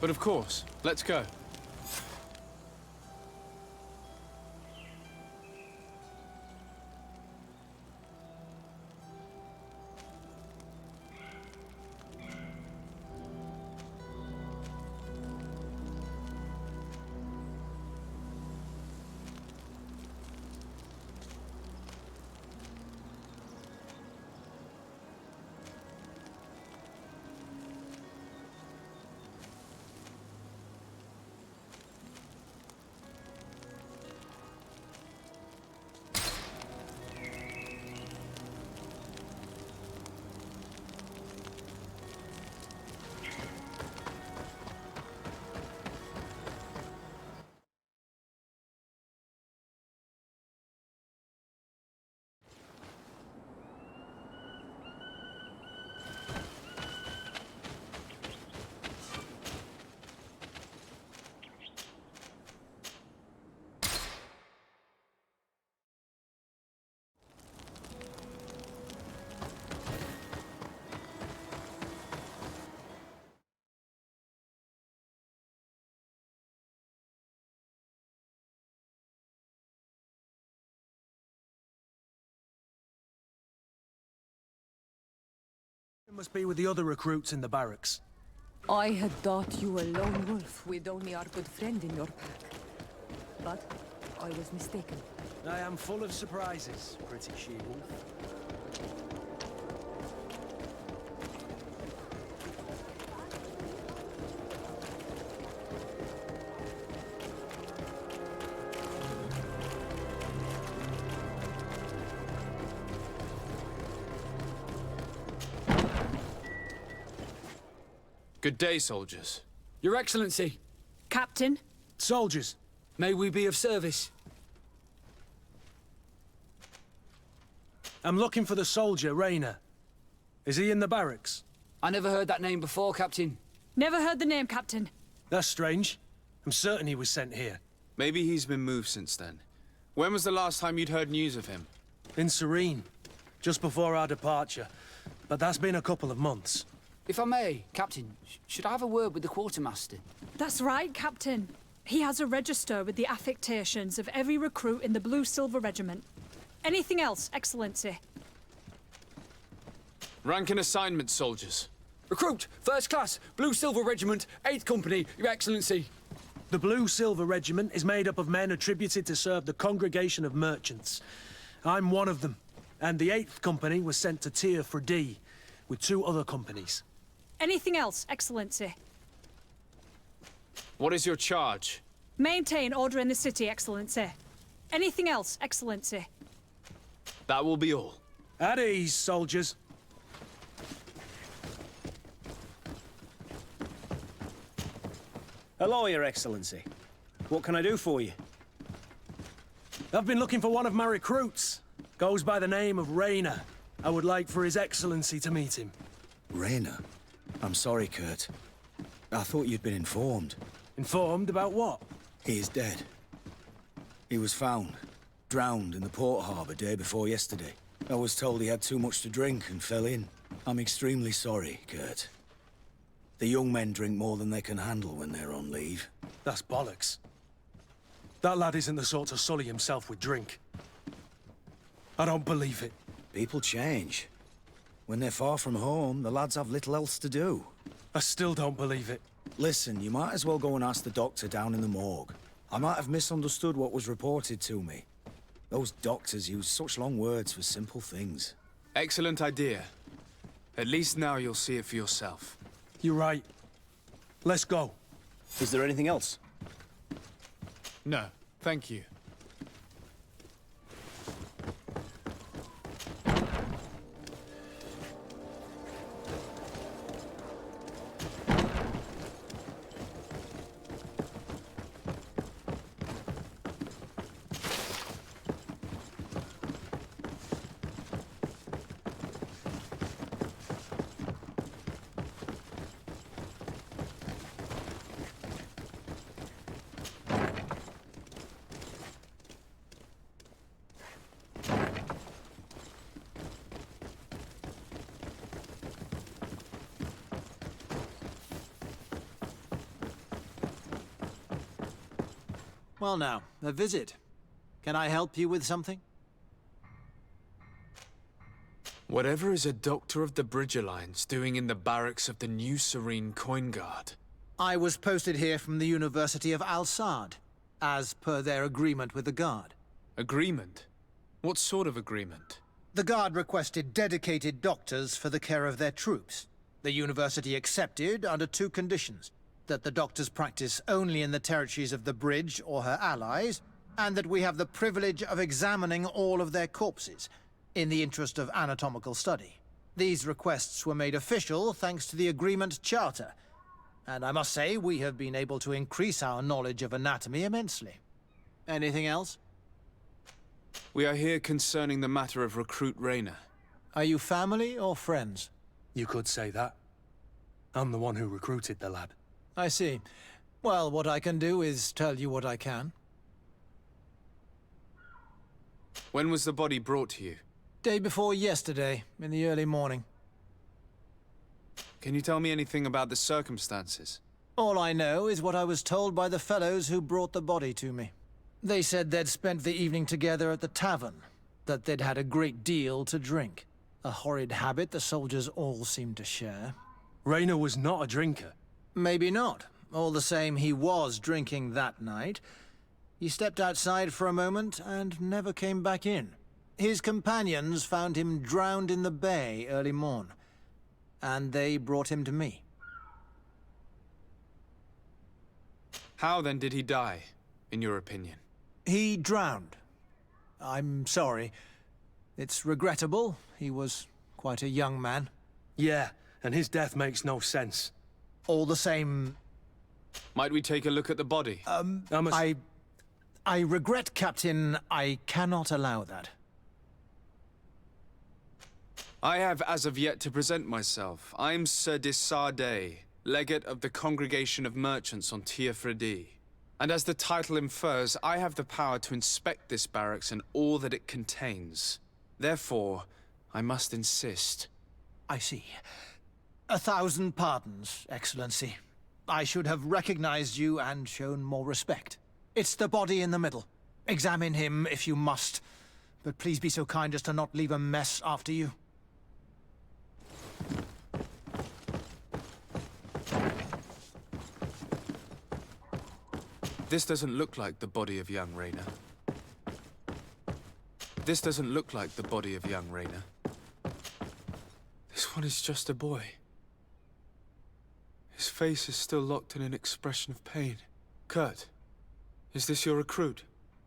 But of course, let's go. It must be with the other recruits in the barracks. I had thought you a lone wolf with only our good friend in your pack. But I was mistaken. I am full of surprises, pretty she-wolf. Good day, soldiers. Your Excellency, Captain? Soldiers, may we be of service? I'm looking for the soldier, Rayner. Is he in the barracks? I never heard that name before, Captain. Never heard the name, Captain. That's strange. I'm certain he was sent here. Maybe he's been moved since then. When was the last time you'd heard news of him? In Serene, just before our departure. But that's been a couple of months. If I may, Captain, should I have a word with the quartermaster? That's right, Captain. He has a register with the affectations of every recruit in the Blue-Silver Regiment. Anything else, Excellency? Rank and assignment, soldiers. Recruit, First Class, Blue-Silver Regiment, 8th Company, Your Excellency. The Blue-Silver Regiment is made up of men attributed to serve the Congregation of Merchants. I'm one of them, and the 8th Company was sent to Tier for D, with 2 other companies. Anything else, Excellency? What is your charge? Maintain order in the city, Excellency. Anything else, Excellency? That will be all. At ease, soldiers. Hello, Your Excellency. What can I do for you? I've been looking for one of my recruits. Goes by the name of Rayner. I would like for His Excellency to meet him. Rayner? I'm sorry, Kurt. I thought you'd been informed. Informed about what? He is dead. He was found, drowned in the port harbour day before yesterday. I was told he had too much to drink and fell in. I'm extremely sorry, Kurt. The young men drink more than they can handle when they're on leave. That's bollocks. That lad isn't the sort to sully himself with drink. I don't believe it. People change. When they're far from home, the lads have little else to do. I still don't believe it. Listen, you might as well go and ask the doctor down in the morgue. I might have misunderstood what was reported to me. Those doctors use such long words for simple things. Excellent idea. At least now you'll see it for yourself. You're right. Let's go. Is there anything else? No, thank you. Well now, a visit. Can I help you with something? Whatever is a doctor of the Bridge Alliance doing in the barracks of the New Serene Coin Guard? I was posted here from the University of Al-Sad, as per their agreement with the Guard. Agreement? What sort of agreement? The Guard requested dedicated doctors for the care of their troops. The University accepted under 2 conditions: that the doctors practice only in the territories of the Bridge or her allies, and that we have the privilege of examining all of their corpses, in the interest of anatomical study. These requests were made official thanks to the Agreement Charter, and I must say we have been able to increase our knowledge of anatomy immensely. Anything else? We are here concerning the matter of recruit Rayner. Are you family or friends? You could say that. I'm the one who recruited the lad. I see. Well, what I can do is tell you what I can. When was the body brought to you? Day before yesterday, in the early morning. Can you tell me anything about the circumstances? All I know is what I was told by the fellows who brought the body to me. They said they'd spent the evening together at the tavern, that they'd had a great deal to drink. A horrid habit the soldiers all seemed to share. Rayner was not a drinker. Maybe not. All the same, he was drinking that night. He stepped outside for a moment and never came back in. His companions found him drowned in the bay early morn, and they brought him to me. How then did he die, in your opinion? He drowned. I'm sorry. It's regrettable. He was quite a young man. Yeah, and his death makes no sense. All the same... Might we take a look at the body? I regret, Captain. I cannot allow that. I have as of yet to present myself. I'm Sir Desardet, legate of the Congregation of Merchants on Tier and as the title infers, I have the power to inspect this barracks and all that it contains. Therefore, I must insist. I see. 1,000 pardons, Excellency. I should have recognized you and shown more respect. It's the body in the middle. Examine him if you must, but please be so kind as to not leave a mess after you. This doesn't look like the body of young Rayner. This doesn't look like the body of young Rayner. This one is just a boy. His face is still locked in an expression of pain. Kurt, is this your recruit?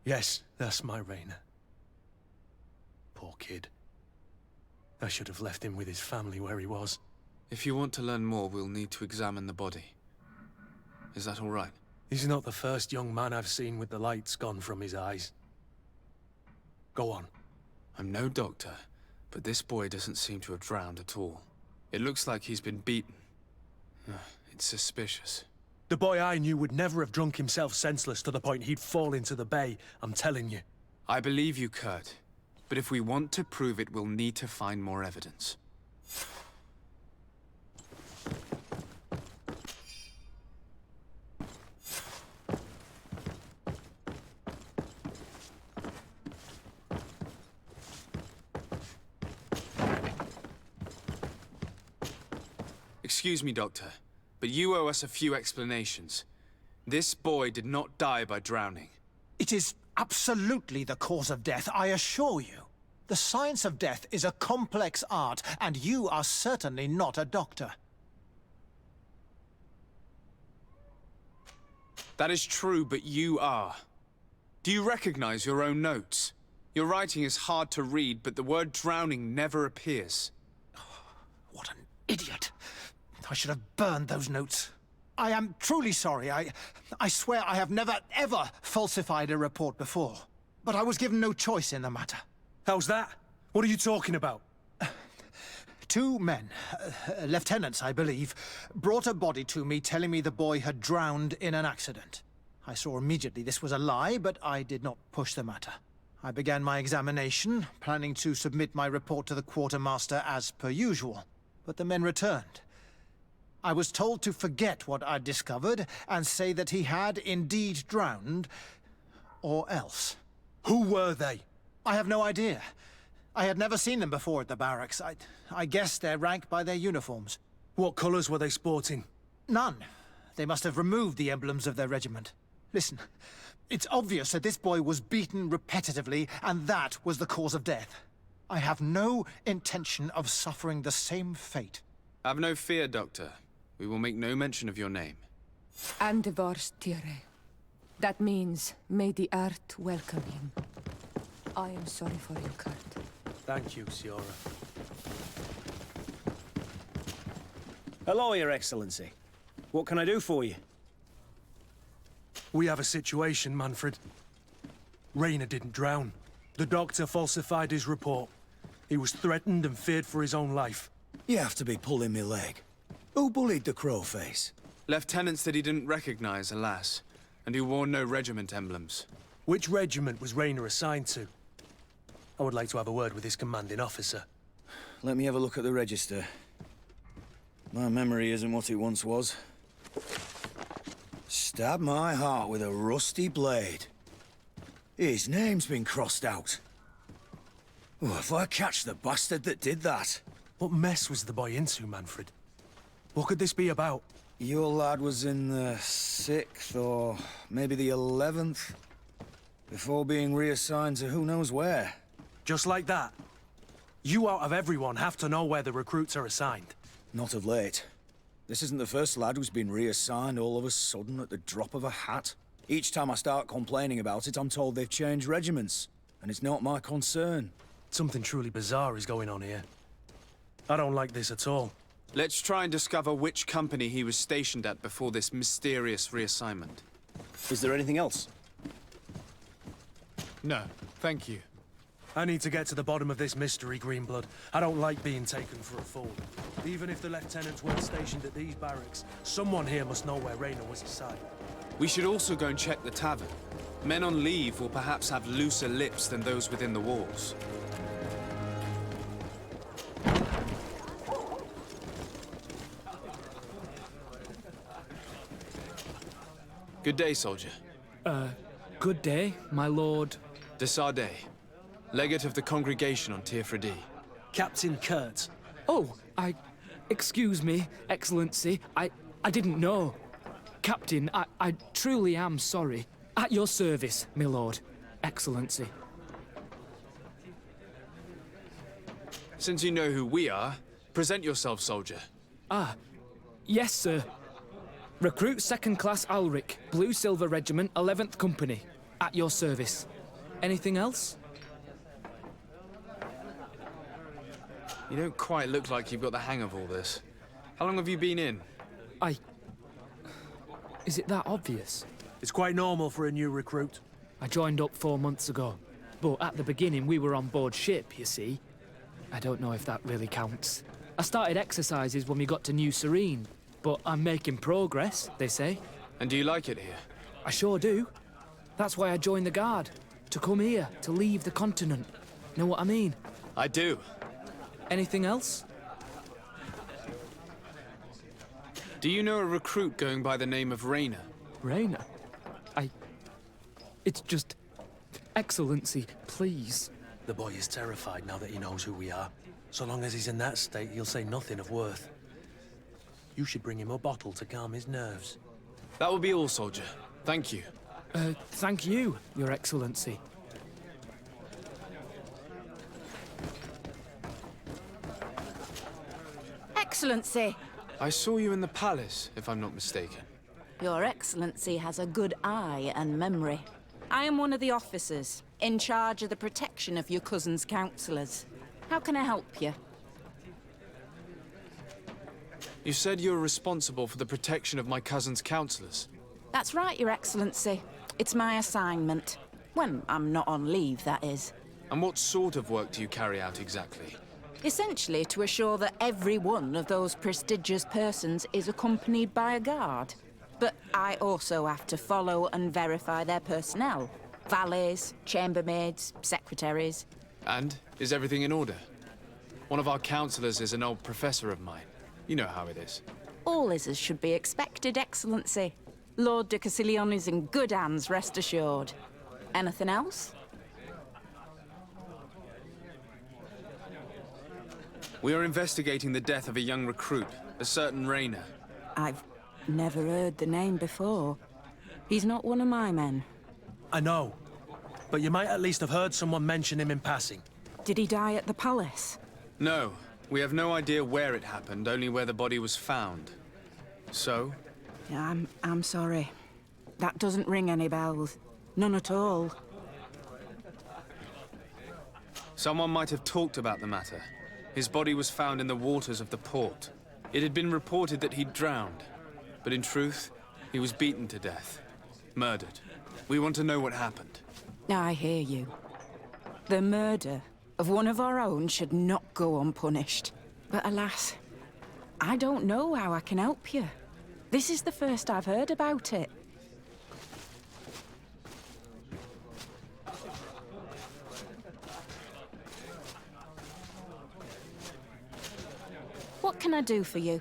Yes, that's my Rayner. Poor kid. I should have left him with his family where he was. If you want to learn more, we'll need to examine the body. Is that all right? He's not the first young man I've seen with the lights gone from his eyes. Go on. I'm no doctor, but this boy doesn't seem to have drowned at all. It looks like he's been beaten. It's suspicious. The boy I knew would never have drunk himself senseless to the point he'd fall into the bay, I'm telling you. I believe you, Kurt. But if we want to prove it, we'll need to find more evidence. Excuse me, Doctor, but you owe us a few explanations. This boy did not die by drowning. It is absolutely the cause of death, I assure you. The science of death is a complex art, and you are certainly not a doctor. That is true, but you are. Do you recognize your own notes? Your writing is hard to read, but the word drowning never appears. What an idiot. I should have burned those notes. I am truly sorry. I swear I have never, ever falsified a report before. But I was given no choice in the matter. How's that? What are you talking about? 2 men, lieutenants, I believe, brought a body to me telling me the boy had drowned in an accident. I saw immediately this was a lie, but I did not push the matter. I began my examination, planning to submit my report to the quartermaster as per usual. But the men returned. I was told to forget what I'd discovered and say that he had indeed drowned, or else. Who were they? I have no idea. I had never seen them before at the barracks. I guessed their rank by their uniforms. What colours were they sporting? None. They must have removed the emblems of their regiment. Listen, it's obvious that this boy was beaten repetitively, and that was the cause of death. I have no intention of suffering the same fate. Have no fear, Doctor. We will make no mention of your name. Andevars That means, may the earth welcome him. I am sorry for you, Kurt. Thank you, Siora. Hello, Your Excellency. What can I do for you? We have a situation, Manfred. Rainer didn't drown. The doctor falsified his report. He was threatened and feared for his own life. You have to be pulling me leg. Who bullied the crowface? Lieutenants that he didn't recognize, alas, and who wore no regiment emblems. Which regiment was Rainer assigned to? I would like to have a word with his commanding officer. Let me have a look at the register. My memory isn't what it once was. Stab my heart with a rusty blade. His name's been crossed out. Oh, if I catch the bastard that did that. What mess was the boy into, Manfred? What could this be about? Your lad was in the 6th or maybe the 11th, before being reassigned to who knows where. Just like that? You out of everyone have to know where the recruits are assigned. Not of late. This isn't the first lad who's been reassigned all of a sudden at the drop of a hat. Each time I start complaining about it, I'm told they've changed regiments, and it's not my concern. Something truly bizarre is going on here. I don't like this at all. Let's try and discover which company he was stationed at before this mysterious reassignment. Is there anything else? No, thank you. I need to get to the bottom of this mystery, Greenblood. I don't like being taken for a fool. Even if the lieutenants weren't stationed at these barracks, someone here must know where Rainer was assigned. We should also go and check the tavern. Men on leave will perhaps have looser lips than those within the walls. Good day, soldier. Good day, my lord. De Sardet, legate of the congregation on Tir-Fredi. Captain Kurt. Oh, excuse me, Excellency. I didn't know. Captain, I truly am sorry. At your service, my lord. Excellency. Since you know who we are, present yourself, soldier. Yes, sir. Recruit 2nd Class Alric, Blue Silver Regiment, 11th Company. At your service. Anything else? You don't quite look like you've got the hang of all this. How long have you been in? Is it that obvious? It's quite normal for a new recruit. I joined up 4 months ago. But at the beginning, we were on board ship, you see. I don't know if that really counts. I started exercises when we got to New Serene. But I'm making progress, they say. And do you like it here? I sure do. That's why I joined the Guard. To come here, to leave the continent. Know what I mean? I do. Anything else? Do you know a recruit going by the name of Rainer? Rainer? It's just... Excellency, please. The boy is terrified now that he knows who we are. So long as he's in that state, he'll say nothing of worth. You should bring him a bottle to calm his nerves. That will be all, soldier. Thank you. Thank you, Your Excellency. Excellency! I saw you in the palace, if I'm not mistaken. Your Excellency has a good eye and memory. I am one of the officers, in charge of the protection of your cousin's councillors. How can I help you? You said you were responsible for the protection of my cousin's councillors. That's right, Your Excellency. It's my assignment. When I'm not on leave, that is. And what sort of work do you carry out exactly? Essentially to assure that every one of those prestigious persons is accompanied by a guard. But I also have to follow and verify their personnel. Valets, chambermaids, secretaries. And is everything in order? One of our councillors is an old professor of mine. You know how it is. All is as should be expected, Excellency. Lord de Castiglione is in good hands, rest assured. Anything else? We are investigating the death of a young recruit, a certain Rainer. I've never heard the name before. He's not one of my men. I know. But you might at least have heard someone mention him in passing. Did he die at the palace? No, we have no idea where it happened, only where the body was found. So? I'm sorry. That doesn't ring any bells. None at all. Someone might have talked about the matter. His body was found in the waters of the port. It had been reported that he'd drowned, but in truth, he was beaten to death. Murdered. We want to know what happened. I hear you. The murder of one of our own should not go unpunished. But alas, I don't know how I can help you. This is the first I've heard about it. What can I do for you?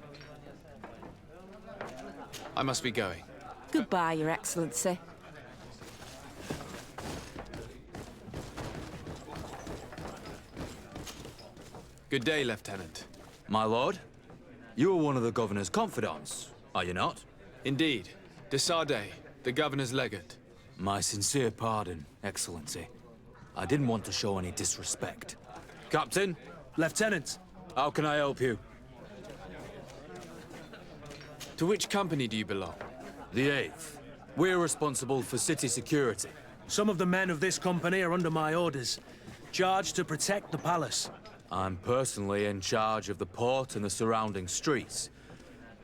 I must be going. Goodbye, Your Excellency. Good day, Lieutenant. My lord, you are one of the governor's confidants, are you not? Indeed. De Sardet, the governor's legate. My sincere pardon, Excellency. I didn't want to show any disrespect. Captain, Lieutenant! how can I help you? To which company do you belong? The 8th. We're responsible for city security. Some of the men of this company are under my orders, charged to protect the palace. I'm personally in charge of the port and the surrounding streets.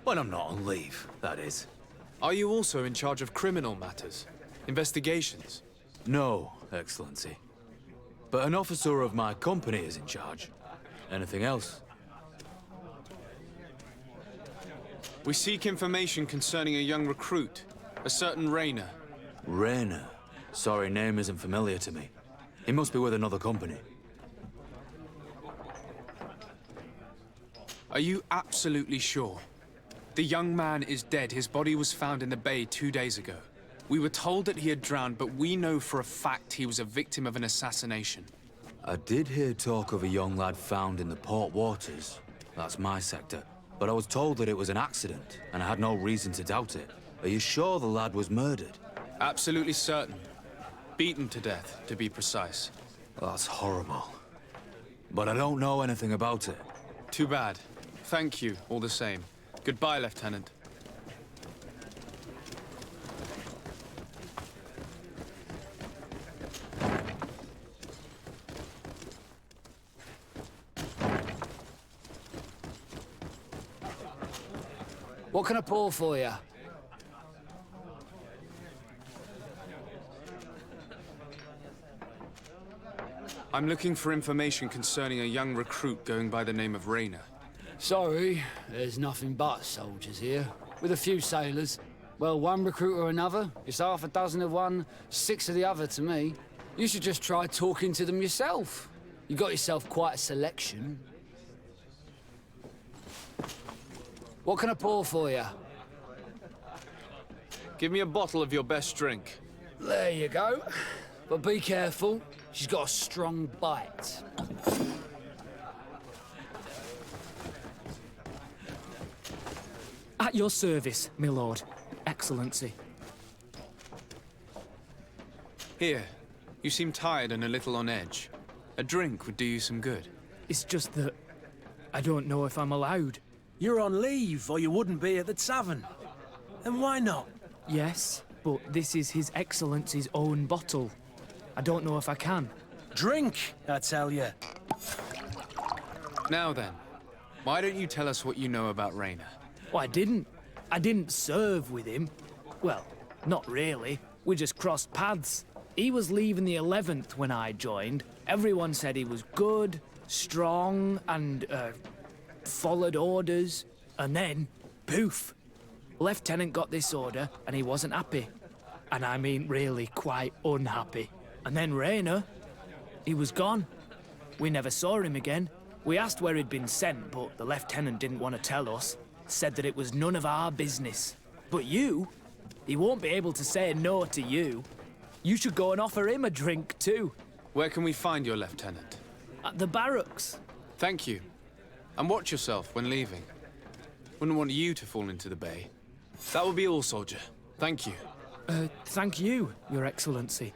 When I'm not on leave, that is. Are you also in charge of criminal matters? Investigations? No, Excellency. But an officer of my company is in charge. Anything else? We seek information concerning a young recruit, a certain Rainer. Rainer? Sorry, name isn't familiar to me. He must be with another company. Are you absolutely sure? The young man is dead. His body was found in the bay 2 days ago. We were told that he had drowned, but we know for a fact he was a victim of an assassination. I did hear talk of a young lad found in the port waters. That's my sector. But I was told that it was an accident, and I had no reason to doubt it. Are you sure the lad was murdered? Absolutely certain. Beaten to death, to be precise. That's horrible. But I don't know anything about it. Too bad. Thank you, all the same. Goodbye, Lieutenant. What can I pour for you? I'm looking for information concerning a young recruit going by the name of Rainer. Sorry, there's nothing but soldiers here, with a few sailors. Well, one recruit or another, it's half a dozen of one, 6 of the other to me. You should just try talking to them yourself. You got yourself quite a selection. What can I pour for you? Give me a bottle of your best drink. There you go. But be careful, she's got a strong bite. At your service, my lord. Excellency. Here, you seem tired and a little on edge. A drink would do you some good. It's just that I don't know if I'm allowed. You're on leave, or you wouldn't be at the tavern. And why not? Yes, but this is His Excellency's own bottle. I don't know if I can. Drink, I tell you. Now then, why don't you tell us what you know about Rainer? Well, I didn't serve with him. Well, not really. We just crossed paths. He was leaving the 11th when I joined. Everyone said he was good, strong, and, followed orders. And then, poof. Lieutenant got this order, and he wasn't happy. And I mean really quite unhappy. And then Rainer, he was gone. We never saw him again. We asked where he'd been sent, but the lieutenant didn't want to tell us. Said that it was none of our business. But you, he won't be able to say no to you. You should go and offer him a drink, too. Where can we find your lieutenant? At the barracks. Thank you. And watch yourself when leaving. Wouldn't want you to fall into the bay. That will be all, soldier. Thank you. Thank you, Your Excellency.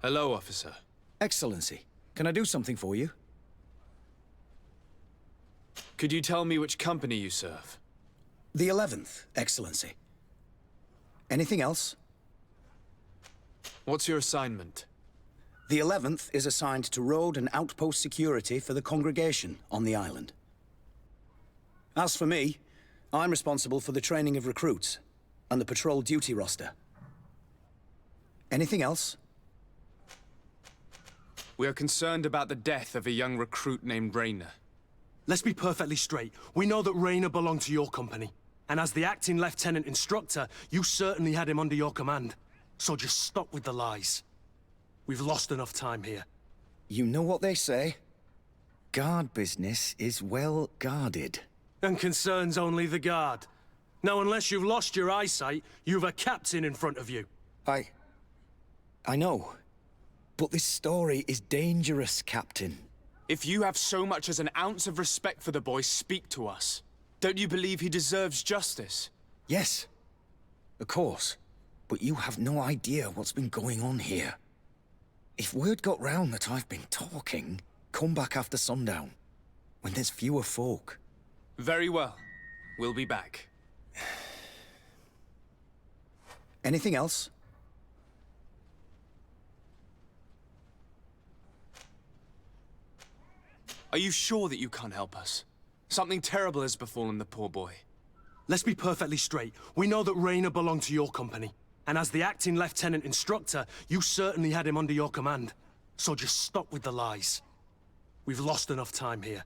Hello, officer. Excellency, can I do something for you? Could you tell me which company you serve? The 11th, Excellency. Anything else? What's your assignment? The 11th is assigned to road and outpost security for the congregation on the island. As for me, I'm responsible for the training of recruits and the patrol duty roster. Anything else? We are concerned about the death of a young recruit named Rayner. Let's be perfectly straight. We know that Rayner belonged to your company. And as the acting lieutenant instructor, you certainly had him under your command. So just stop with the lies. We've lost enough time here. You know what they say? Guard business is well guarded. And concerns only the guard. Now, unless you've lost your eyesight, you've a captain in front of you. I know. But this story is dangerous, Captain. If you have so much as an ounce of respect for the boy, speak to us. Don't you believe he deserves justice? Yes, of course. But you have no idea what's been going on here. If word got round that I've been talking, come back after sundown, when there's fewer folk. Very well. We'll be back. Anything else? Are you sure that you can't help us? Something terrible has befallen the poor boy. Let's be perfectly straight. We know that Rayner belonged to your company. And as the acting lieutenant instructor, you certainly had him under your command. So just stop with the lies. We've lost enough time here.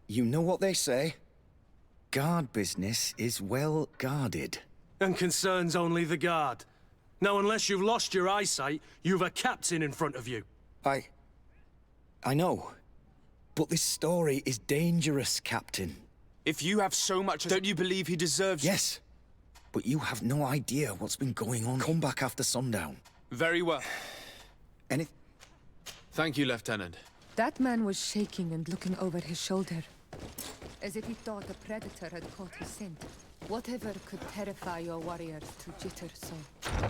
You know what they say? Guard business is well guarded. And concerns only the guard. Now, unless you've lost your eyesight, you've a captain in front of you. I know. But this story is dangerous, Captain. If you have so much as... Don't you believe he deserves... Yes. But you have no idea what's been going on. Come back after sundown. Very well. Thank you, Lieutenant. That man was shaking and looking over his shoulder, as if he thought a predator had caught his scent. Whatever could terrify your warriors to jitter so?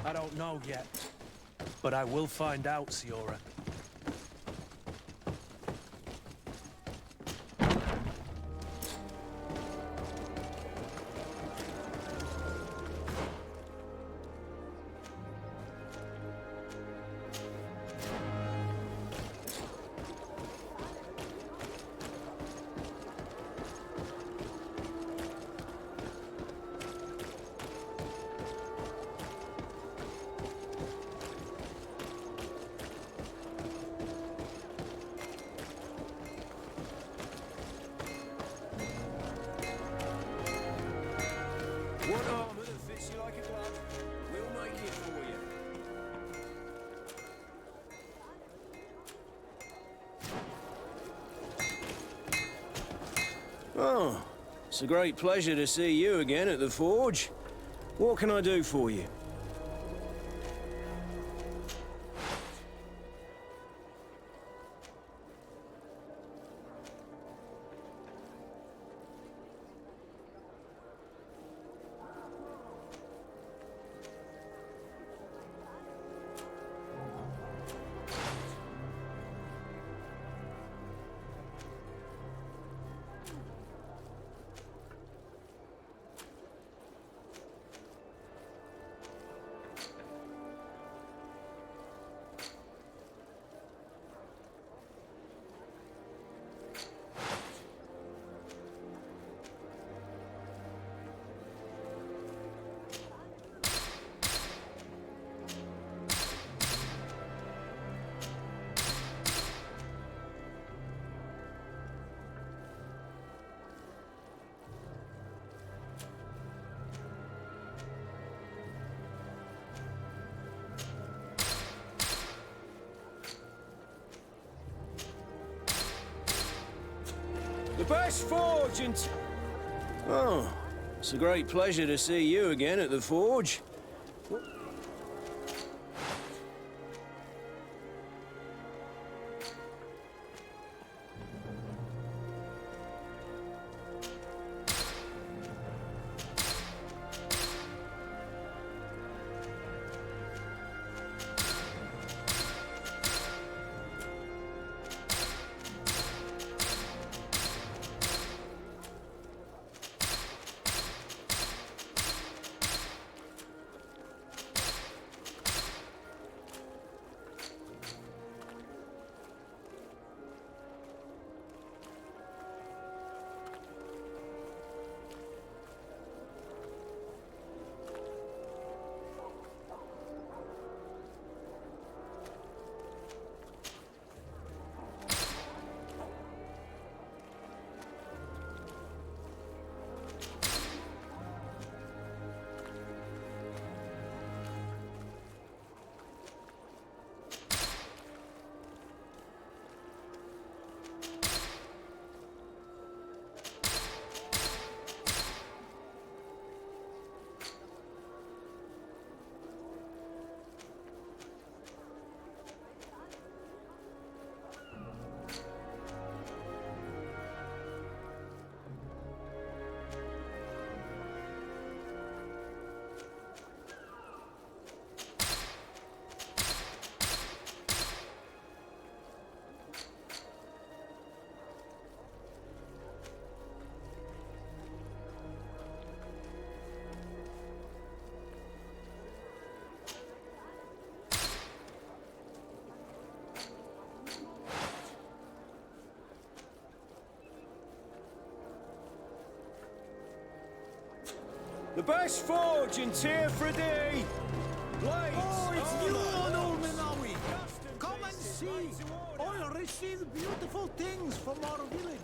I don't know yet, but I will find out, Siora. What armor that fits you like a glove? We'll make it for you. it's a great pleasure to see you again at the forge. What can I do for you? The best forge in... Oh, it's a great pleasure to see you again at the forge. The best forge in Tier 3D! Blades! Oh, it's you, old Menawi! Come and see! I received beautiful things from our village.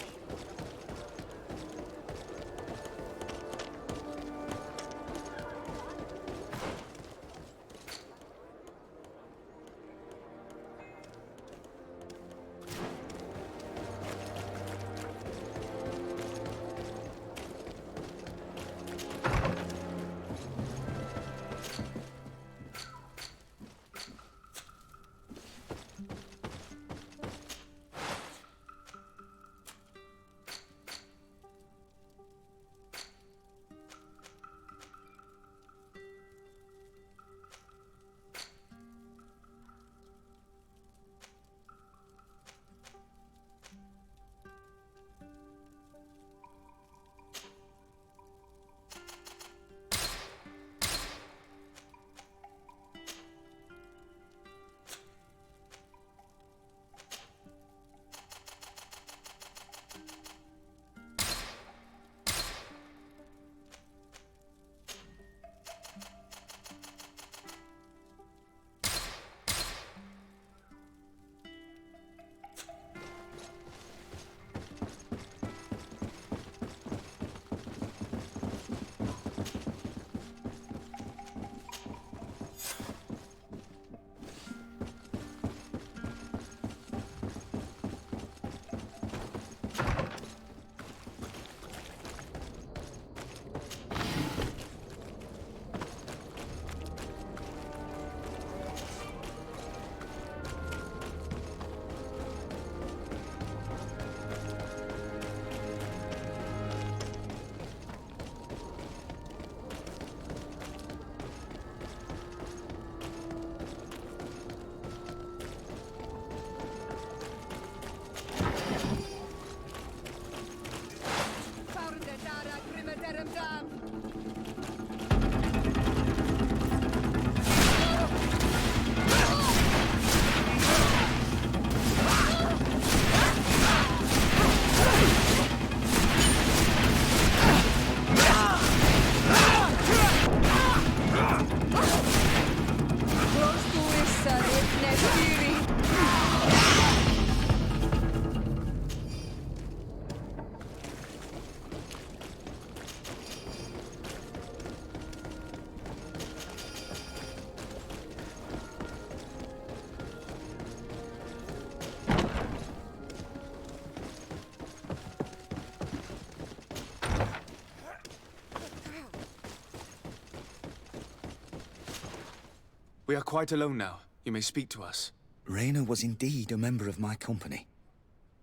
We are quite alone now. You may speak to us. Rainer was indeed a member of my company,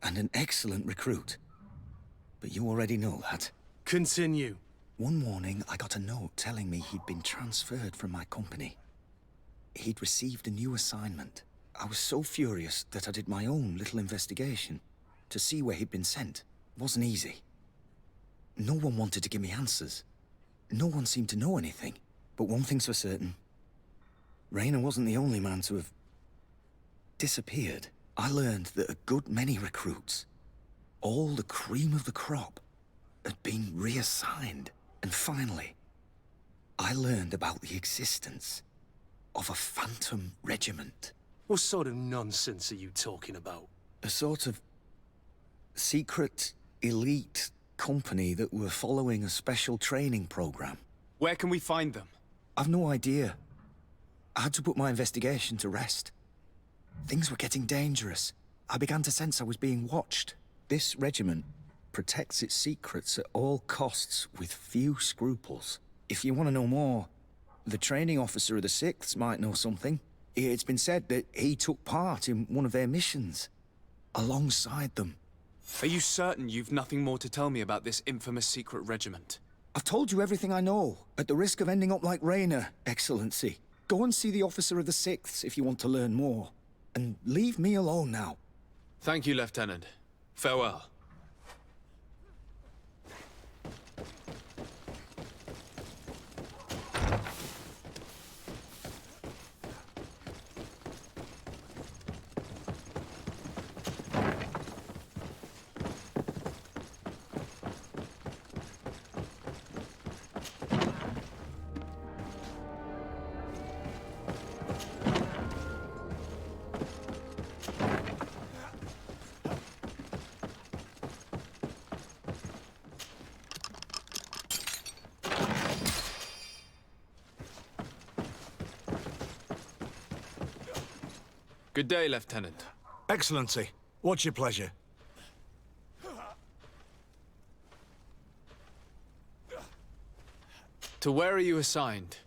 and an excellent recruit. But you already know that. Continue. One morning, I got a note telling me he'd been transferred from my company. He'd received a new assignment. I was so furious that I did my own little investigation to see where he'd been sent. It wasn't easy. No one wanted to give me answers. No one seemed to know anything. But one thing's for certain. Rainer wasn't the only man to have disappeared. I learned that a good many recruits, all the cream of the crop, had been reassigned. And finally, I learned about the existence of a phantom regiment. What sort of nonsense are you talking about? A sort of secret, elite company that were following a special training program. Where can we find them? I've no idea. I had to put my investigation to rest. Things were getting dangerous. I began to sense I was being watched. This regiment protects its secrets at all costs with few scruples. If you want to know more, the training officer of the 6th might know something. It's been said that he took part in one of their missions, alongside them. Are you certain you've nothing more to tell me about this infamous secret regiment? I've told you everything I know, at the risk of ending up like Rainer, Excellency. Go and see the officer of the 6th if you want to learn more. And leave me alone now. Thank you, Lieutenant. Farewell. Good day, Lieutenant. Excellency, what's your pleasure? To where are you assigned?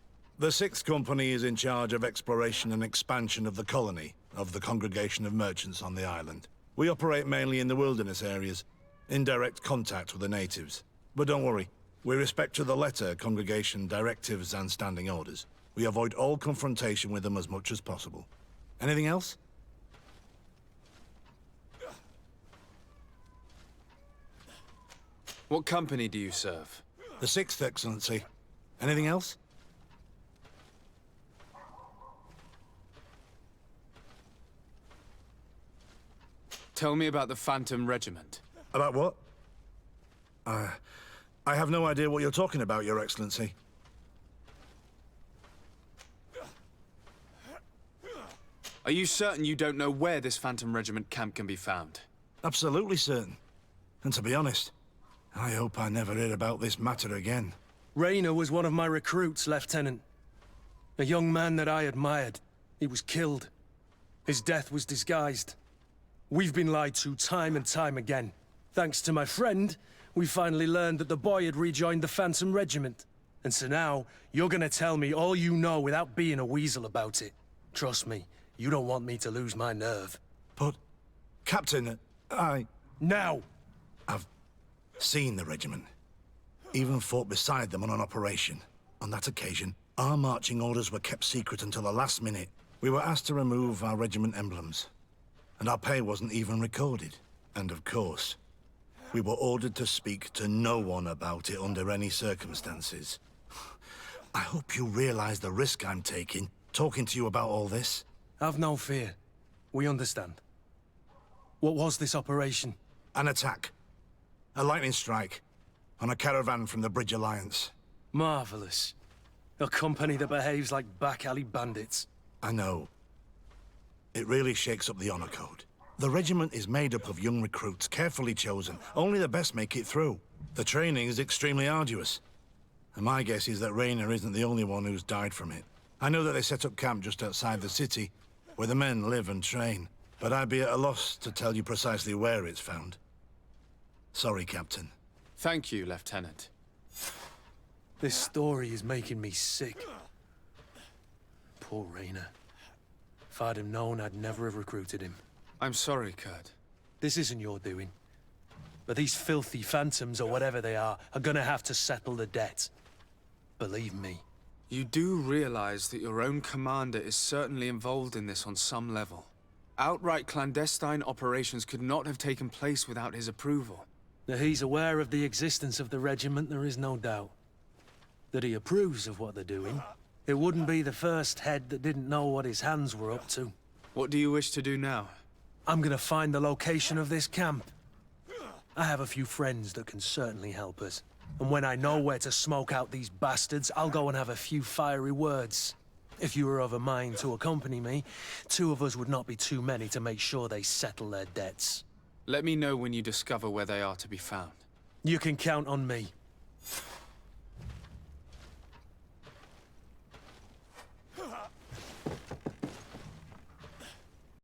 The 6th Company is in charge of exploration and expansion of the colony of the Congregation of Merchants on the island. We operate mainly in the wilderness areas, in direct contact with the natives. But don't worry, we respect to the letter Congregation directives and standing orders. We avoid all confrontation with them as much as possible. Anything else? What company do you serve? The 6th, Excellency. Anything else? Tell me about the Phantom Regiment. About what? I have no idea what you're talking about, Your Excellency. Are you certain you don't know where this Phantom Regiment camp can be found? Absolutely certain. And to be honest, I hope I never hear about this matter again. Rainer was one of my recruits, Lieutenant. A young man that I admired. He was killed. His death was disguised. We've been lied to time and time again. Thanks to my friend, we finally learned that the boy had rejoined the Phantom Regiment. And so now, you're gonna tell me all you know without being a weasel about it. Trust me, you don't want me to lose my nerve. But, Captain, Now! I've seen the regiment. Even fought beside them on an operation. On that occasion, our marching orders were kept secret until the last minute. We were asked to remove our regiment emblems. And our pay wasn't even recorded. And of course, we were ordered to speak to no one about it under any circumstances. I hope you realize the risk I'm taking, talking to you about all this. Have no fear. We understand. What was this operation? An attack. A lightning strike. On a caravan from the Bridge Alliance. Marvelous. A company that behaves like back-alley bandits. I know. It really shakes up the honor code. The regiment is made up of young recruits, carefully chosen. Only the best make it through. The training is extremely arduous. And my guess is that Rainer isn't the only one who's died from it. I know that they set up camp just outside the city, where the men live and train. But I'd be at a loss to tell you precisely where it's found. Sorry, Captain. Thank you, Lieutenant. This story is making me sick. Poor Rainer. If I'd have known, I'd never have recruited him. I'm sorry, Kurt. This isn't your doing. But these filthy phantoms, or whatever they are gonna have to settle the debt. Believe me. You do realize that your own commander is certainly involved in this on some level. Outright clandestine operations could not have taken place without his approval. That he's aware of the existence of the regiment, there is no doubt. That he approves of what they're doing. It wouldn't be the first head that didn't know what his hands were up to. What do you wish to do now? I'm gonna find the location of this camp. I have a few friends that can certainly help us. And when I know where to smoke out these bastards, I'll go and have a few fiery words. If you were of a mind to accompany me, 2 of us would not be too many to make sure they settle their debts. Let me know when you discover where they are to be found. You can count on me.